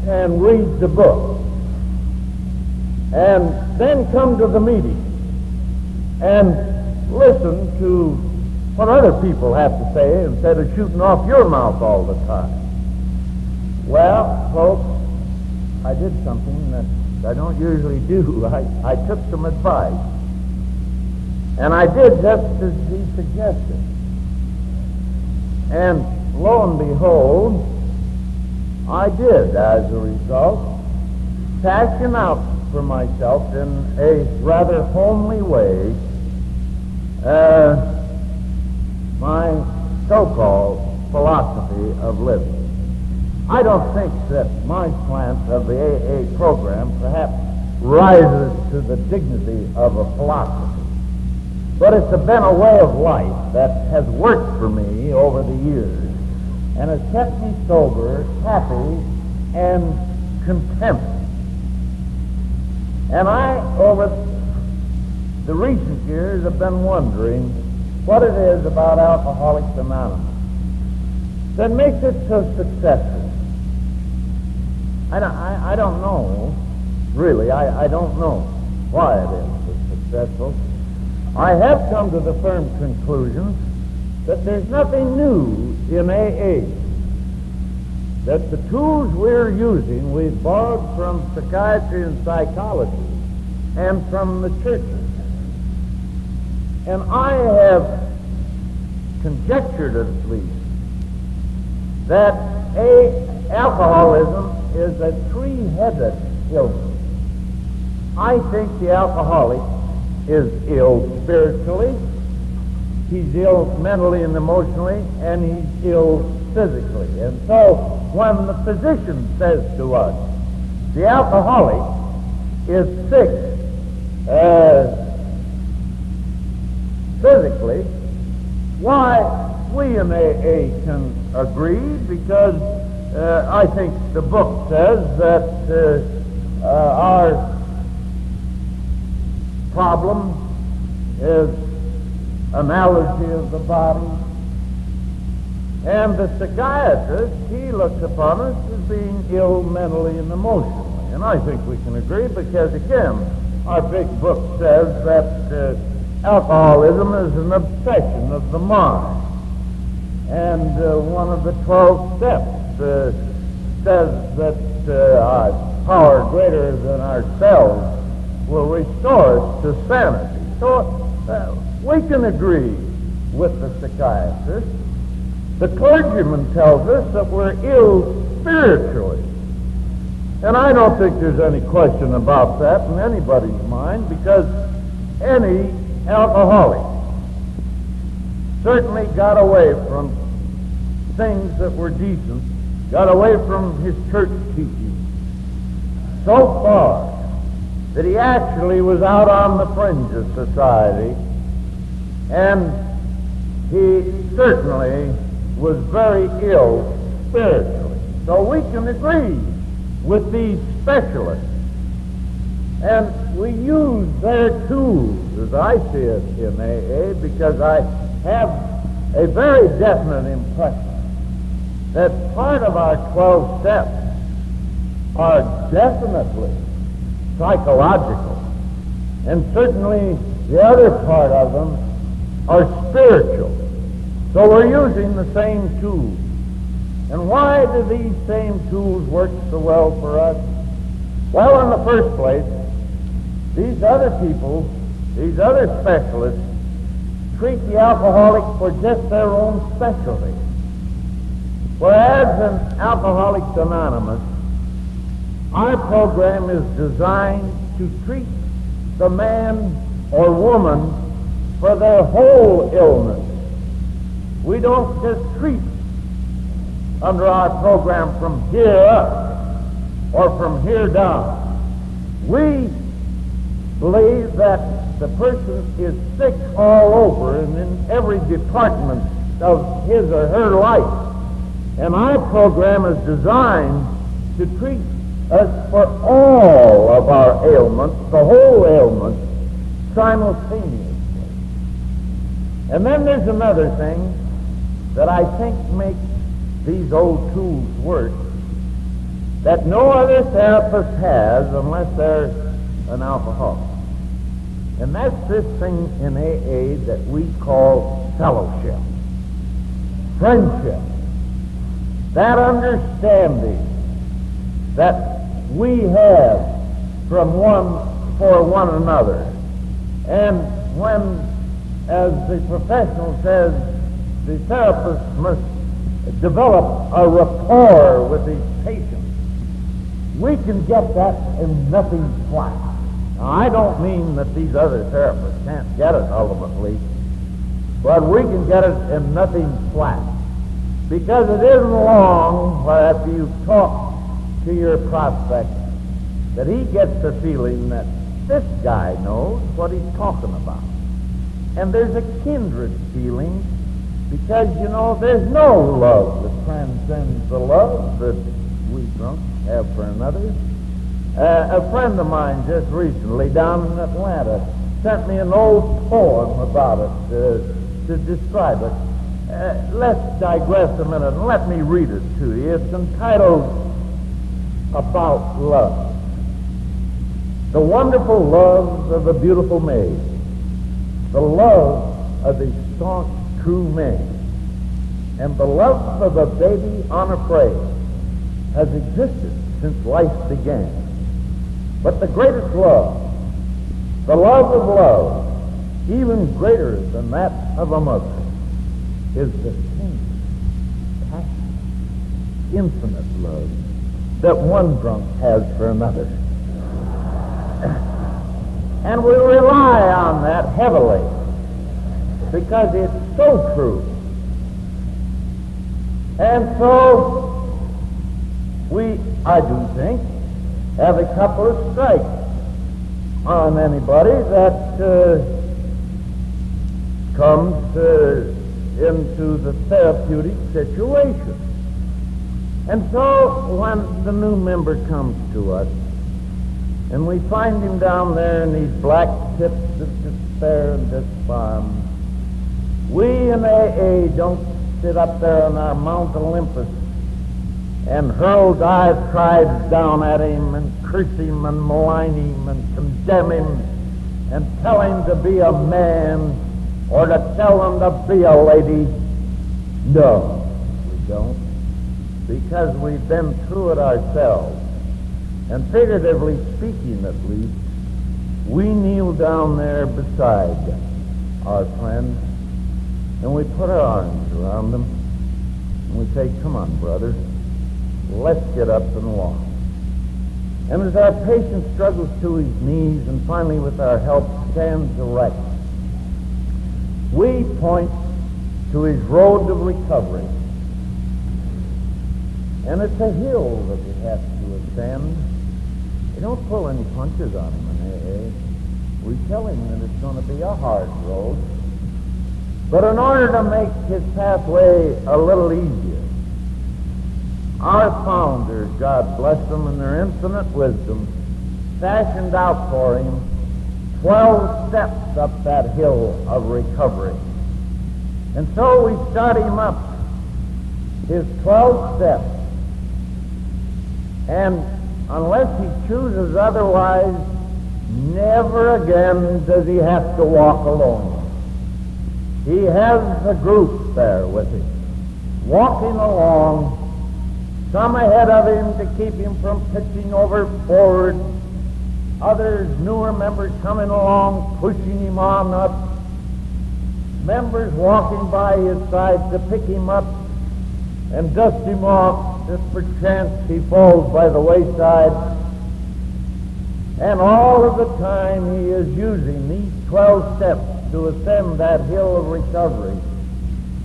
and read the book. And then come to the meeting and listen to what other people have to say instead of shooting off your mouth all the time. Well, folks, I did something that I don't usually do. I took some advice. And I did just as he suggested. And lo and behold, I did, as a result, fashion out for myself in a rather homely way my so-called philosophy of living. I don't think that my slant of the AA program perhaps rises to the dignity of a philosophy, but it's been a way of life that has worked for me over the years and has kept me sober, happy, and content. And I, over the recent years, have been wondering what it is about Alcoholics Anonymous that makes it so successful. I don't know, really, I don't know why it is so successful. I have come to the firm conclusion that there's nothing new in AA, that the tools we're using we've borrowed from psychiatry and psychology and from the churches. And I have conjectured at least that alcoholism is a three-headed illness. I think the alcoholic is ill spiritually, he's ill mentally and emotionally, and he's ill physically. And so when the physician says to us, the alcoholic is sick physically, why, we in AA can agree, because I think the book says that our problem is analogy of the body. And the psychiatrist, he looks upon us as being ill mentally and emotionally. And I think we can agree because, again, our big book says that alcoholism is an obsession of the mind. And one of the 12 steps says that our power greater than ourselves will restore us to sanity. So we can agree with the psychiatrist. The clergyman tells us that we're ill spiritually. And I don't think there's any question about that in anybody's mind, because any alcoholic certainly got away from things that were decent, got away from his church teaching so far that he actually was out on the fringe of society, and he certainly was very ill spiritually. So we can agree with these specialists, and we use their tools, as I see it in AA, because I have a very definite impression that part of our 12 steps are definitely psychological, and certainly the other part of them are spiritual. So we're using the same tools. And why do these same tools work so well for us? Well, in the first place, these other people, these other specialists, treat the alcoholic for just their own specialty. Whereas in Alcoholics Anonymous, our program is designed to treat the man or woman for their whole illness. We don't just treat under our program from here up or from here down. We believe that the person is sick all over and in every department of his or her life. And our program is designed to treat us for all of our ailments, the whole ailment, simultaneously. And then there's another thing that I think makes these old tools work that no other therapist has unless they're an alcoholic. And that's this thing in AA that we call fellowship, friendship, that understanding that we have from one for one another. And when, as the professional says, the therapist must develop a rapport with his patient, we can get that in nothing flat. Now, I don't mean that these other therapists can't get it ultimately, but we can get it in nothing flat. Because it isn't long after you talk to your prospect that he gets the feeling that this guy knows what he's talking about. And there's a kindred feeling because, you know, there's no love that transcends the love that we drunks have for another. A friend of mine just recently down in Atlanta sent me an old poem about it to describe it. Let's digress a minute and let me read it to you. It's entitled About Love. The wonderful love of a beautiful maid, the love of a staunch true man, and the love of a baby unafraid has existed since life began. But the greatest love, the love of love, even greater than that of a mother, is the tender, passionate, infinite love that one drunk has for another. And we rely on that heavily because it's so true. And so we, I do think, have a couple of strikes on anybody that comes into the therapeutic situation. And so when the new member comes to us and we find him down there in these black pits of despair and despond, We in AA don't sit up there on our Mount Olympus and hurl diatribes down at him and curse him and malign him and condemn him and tell him to be a man or to tell him to be a lady. No, we don't, because we've been through it ourselves. And figuratively speaking, at least, we kneel down there beside our friends and we put our arms around them and we say, come on, brother, let's get up and walk. And as our patient struggles to his knees and finally with our help stands erect, we point to his road of recovery. And it's a hill that we have to ascend. We don't pull any punches on him in AA. We tell him that it's going to be a hard road. But in order to make his pathway a little easier, our founders, God bless them in their infinite wisdom, fashioned out for him 12 steps up that hill of recovery. And so we start him up his 12 steps. And unless he chooses otherwise, never again does he have to walk alone. He has a group there with him, walking along, some ahead of him to keep him from pitching over forward, others, newer members coming along, pushing him on up, members walking by his side to pick him up and dust him off if perchance he falls by the wayside. And all of the time he is using these 12 steps to ascend that hill of recovery.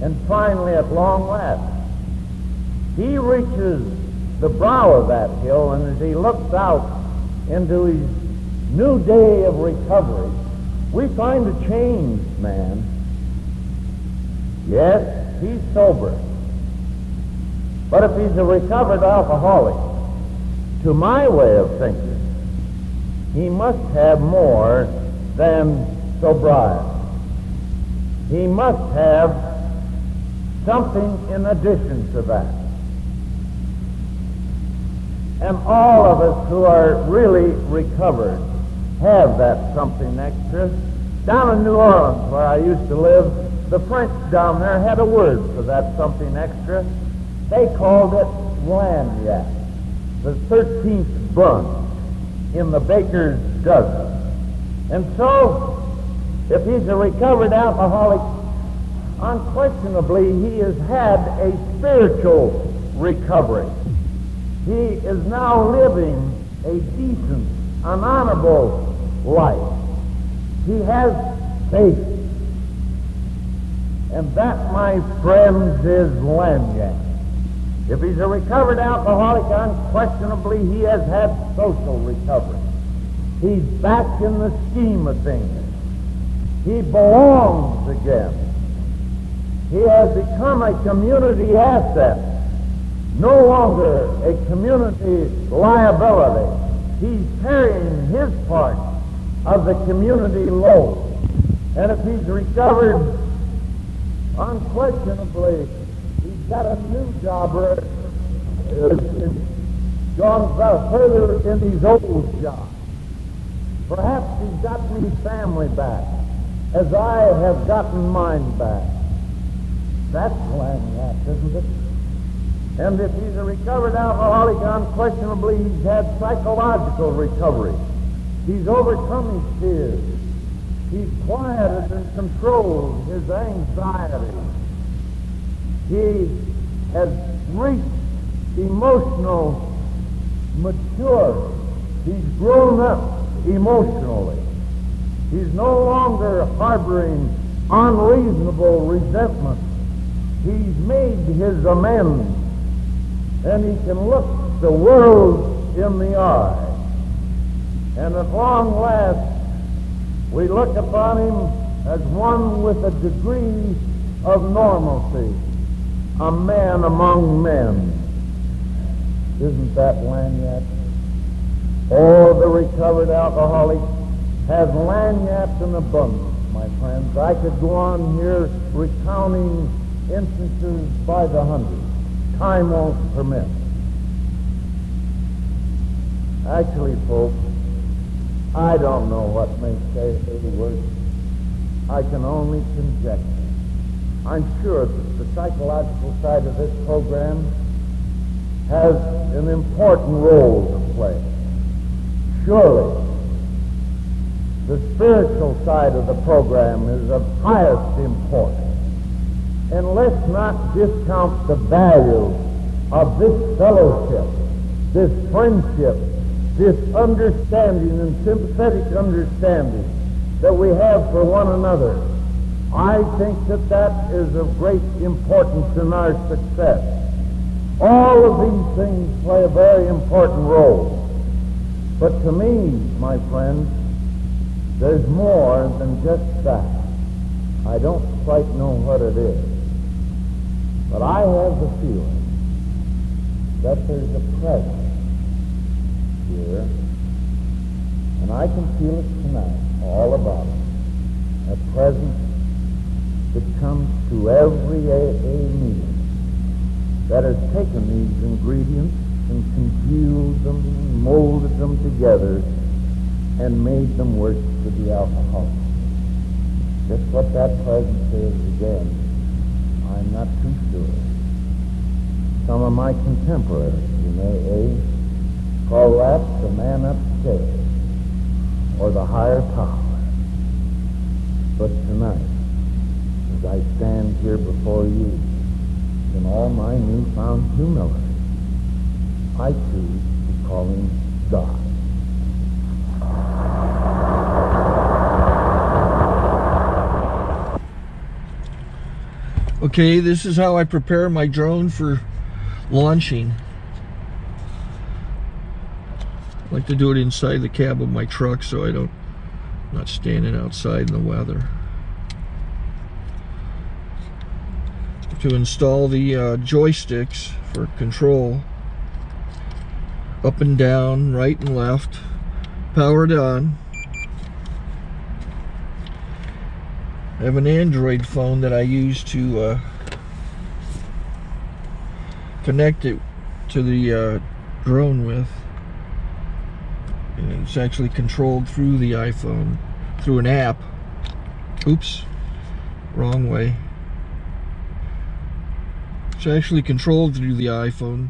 And finally, at long last, he reaches the brow of that hill, and as he looks out into his new day of recovery, we find a changed man. Yes, he's sober. But if he's a recovered alcoholic, to my way of thinking, he must have more than sobriety. He must have something in addition to that. And all of us who are really recovered have that something extra. Down in New Orleans, where I used to live, the French down there had a word for that something extra. They called it lagniappe, the 13th bun in the baker's dozen. And so, if he's a recovered alcoholic, unquestionably he has had a spiritual recovery. He is now living a decent, an honorable life. He has faith. And that, my friends, is lagniappe. If he's a recovered alcoholic, unquestionably he has had social recovery. He's back in the scheme of things. He belongs again. He has become a community asset, no longer a community liability. He's carrying his part of the community load. And if he's recovered, unquestionably, he's got a new job or gone further in his old job. Perhaps he's gotten his family back, as I have gotten mine back. That's lagniappe, isn't it? And if he's a recovered alcoholic, unquestionably he's had psychological recovery. He's overcome his fears. He's quieted and controlled his anxiety. He has reached emotional maturity. He's grown up emotionally. He's no longer harboring unreasonable resentment. He's made his amends, and he can look the world in the eye. And at long last, we look upon him as one with a degree of normalcy, a man among men. Isn't that lagniappe? Oh, the recovered alcoholic has lagniappe in abundance. my friends. I could go on here recounting instances by the hundred. Time won't permit. Actually, folks, I don't know what makes AA work. I can only conjecture. I'm sure that the psychological side of this program has an important role to play. Surely, the spiritual side of the program is of highest importance. And let's not discount the value of this fellowship, this friendship, this understanding and sympathetic understanding that we have for one another. I think that that is of great importance in our success. All of these things play a very important role. But to me, my friends, there's more than just that. I don't quite know what it is. But I have the feeling that there's a presence here, and I can feel it tonight, all about it. A presence that comes to every AA meeting that has taken these ingredients and congealed them and molded them together and made them work for the alcoholic. Just what that presence is, again, I'm not too sure. Some of my contemporaries in AA call that the man upstairs or the higher power. But tonight, as I stand here before you, in all my newfound humility, I choose to call him God. Okay, this is how I prepare my drone for launching. I like to do it inside the cab of my truck so I'm not standing outside in the weather. To install the joysticks for control, up and down, right and left, powered on. I have an Android phone that I use to connect it to the drone with. And it's actually controlled through the iPhone, through an app. Oops, wrong way. It's actually controlled through the iPhone,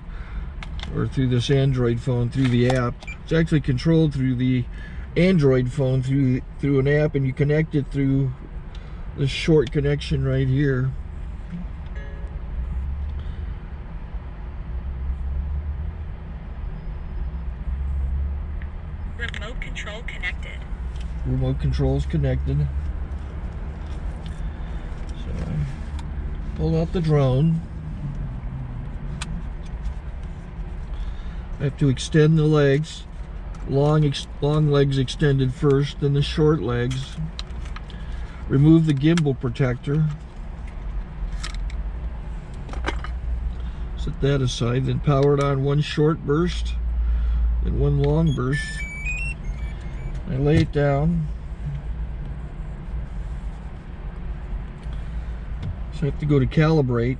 or through this Android phone, through the app. It's actually controlled through the Android phone, through an app, and you connect it through this short connection right here. Remote control connected. Remote control's connected. So I pull out the drone. I have to extend the legs. Long legs extended first, then the short legs. Remove the gimbal protector. Set that aside, then power it on one short burst and one long burst. I lay it down. So I have to go to calibrate.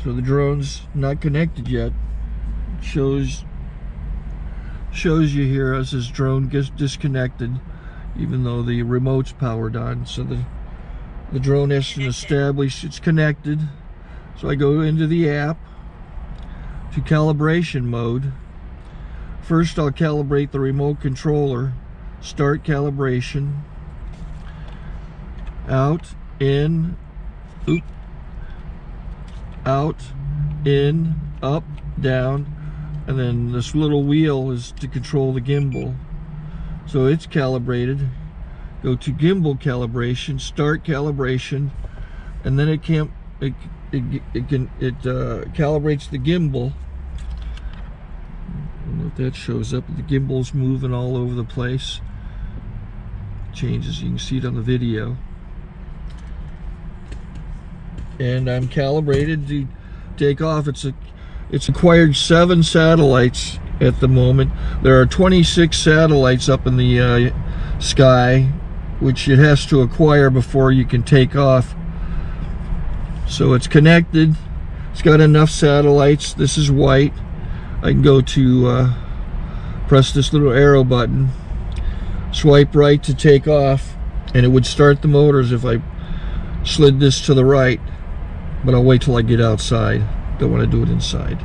So the drone's not connected yet. It shows you here as this drone gets disconnected, even though the remote's powered on. So the drone has to establish it's connected. So I go into the app to calibration mode. First I'll calibrate the remote controller. Start calibration. Out, in, out, in, up, down. And then this little wheel is to control the gimbal. So it's calibrated. Go to gimbal calibration, start calibration, and then it calibrates the gimbal. I don't know if that shows up. The gimbal's moving all over the place. Changes, you can see it on the video. And I'm calibrated to take off. It's acquired 7 satellites at the moment. There are 26 satellites up in the sky which it has to acquire before you can take off. So it's connected. It's got enough satellites. This is white. I can go to press this little arrow button, swipe right to take off, and it would start the motors if I slid this to the right, but I'll wait till I get outside. Don't want to do it inside.